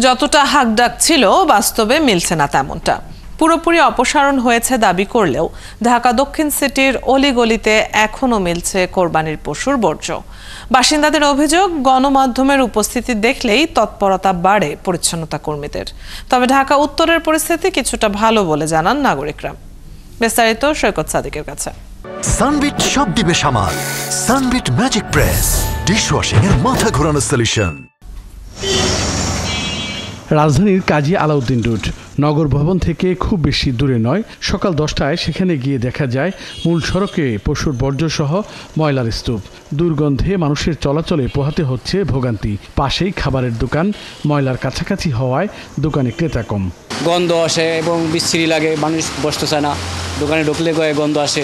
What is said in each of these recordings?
যতটা হাকডাক ছিল বাস্তবে মিলছে না তেমনটা। পুরোপুরি অপসারণ হয়েছে দাবি করলেও ঢাকা দক্ষিণ সিটির অলিগলিতে এখনো মিলছে কোরবানির পশুর বর্জ্য। বাসিন্দাদের অভিযোগ, গণমাধ্যমের উপস্থিতি দেখলেই তৎপরতা বাড়ে পরিচ্ছন্নতা কর্মীদের। তবে ঢাকা উত্তরের পরিস্থিতি কিছুটা ভালো বলে জানান নাগরিকরা। বিস্তারিত সৈকত সাদিকের কাছে। সানবিট সব দিবে সামাল। সানবিট ম্যাজিক প্রেস ডিশওয়াশিং এর মাথা ঘোরানো সলিউশন। রাজধানীর কাজী আলাউদ্দিন রোড নগর ভবন থেকে খুব বেশি দূরে নয়। সকাল 10টায় সেখানে গিয়ে দেখা যায় মূল সড়কে পশুর বর্জ্য সহ ময়লার স্তূপ। দুর্গন্ধে মানুষের চলাচলে পোহাতে হচ্ছে ভোগান্তি। পাশেই খাবারের দোকান, ময়লার কাছাকাছি হওয়ায় দোকানে ক্রেতা কম। গন্ধ আসে এবং বিশ্রী লাগে, মানুষ বসতে চায় না, দোকানে ঢুকলে গন্ধ আসে।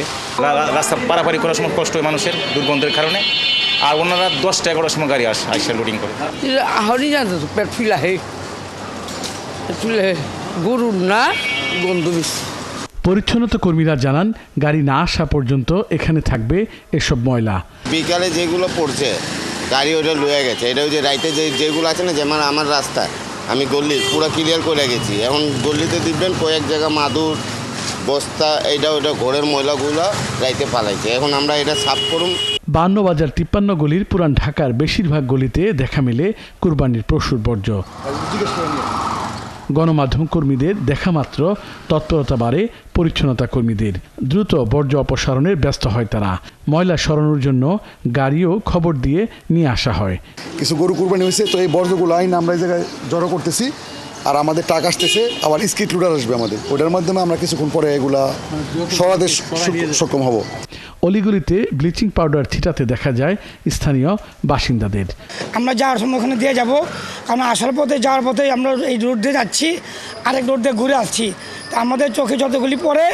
রাস্তা পারাপারি করার সময় কষ্ট হয় মানুষের দুর্গন্ধের কারণে। আর ওনারা 10টা-11টার সময় গাড়ি আসে লোডিং করে। পেট ফিলাহে গরুর না গন্ধ বেশি। পরিচ্ছন্নতা কর্মীরা জানান, গাড়ি না আসা পর্যন্ত এখানে থাকবে এসব ময়লা। বিকালে যেগুলো পড়ছে গাড়ি ওটা লয়ে গেছে। এটা ওই যে রাইতে যেগুলো আছে না, যেমন আমার রাস্তা আমি গল্লি পুরো ক্লিয়ার করে গেছি। এখন গল্লিতে দিবেন কয়েক জায়গা মাদুর বস্তা এইটা ওইটা ঘরের ময়লাগুলো রাইতে পালাইছে। এখন আমরা এটা সাফ করুন। 52 বাজার 53 গলির পুরান ঢাকার বেশিরভাগ গলিতে দেখা মেলে কুরবানির পশুর বর্জ্য। গণমাধ্যম কর্মীদের দেখা মাত্র তৎপরতা বাড়ে পরিচ্ছন্নতা কর্মীদের। দ্রুত বর্জ্য অপসারণের ব্যস্ত হয় তারা। ময়লা সরানোর জন্য গাড়িও খবর দিয়ে নিয়ে আসা হয়। কিছু গরু কুরবানি হয়েছে, তো এই বর্জ্যগুলো আইন আমরা এই জায়গায় জড়ো করতেছি। আর আমাদের টাকা আসতেছে, আবার স্কিট লোডার আসবে আমাদের, ওটার মাধ্যমে আমরা কিছুক্ষণ পরে এগুলা সরাতে সক্ষম হব। অলিগলিতে ব্লিচিং পাউডার ছিটাতে দেখা যায় স্থানীয় বাসিন্দাদের। আমরা যাওয়ার সময় ওখানে দিয়ে যাব, কারণ আসার পথে যাওয়ার পথে আমরা এই রোড দিয়ে যাচ্ছি, আরেক রোড দিয়ে ঘুরে আসছি। তা আমাদের চোখে যতগুলি পড়ে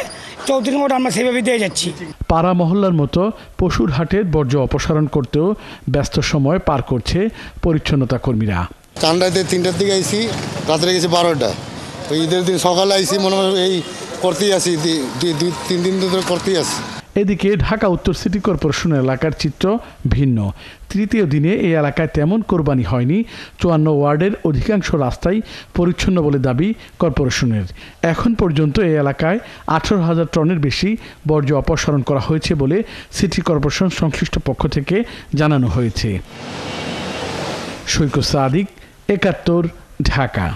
34 নম্বর আমরা সেভাবে দিয়ে যাচ্ছি। পাড়া মহল্লার মতো পশুর হাটের বর্জ্য অপসারণ করতেও ব্যস্ত সময় পার করছে পরিচ্ছন্নতা কর্মীরা। চান্ডাইতে 3টার দিকে আইসি, রাত্রে গেছি 12টা। ওই ঈদের দিন সকালে আইসি, মনে হয় এই করতেই আসি, 2-3 দিন ধরে করতেই আসি। এদিকে ঢাকা উত্তর সিটি কর্পোরেশনের এলাকার চিত্র ভিন্ন। তৃতীয় দিনে এই এলাকায় তেমন কোরবানি হয়নি। 54 ওয়ার্ডের অধিকাংশ রাস্তাই পরিচ্ছন্ন বলে দাবি কর্পোরেশনের। এখন পর্যন্ত এই এলাকায় 18,000 টনের বেশি বর্জ্য অপসারণ করা হয়েছে বলে সিটি কর্পোরেশন সংশ্লিষ্ট পক্ষ থেকে জানানো হয়েছে। সৈকত সাদিক, 71, ঢাকা।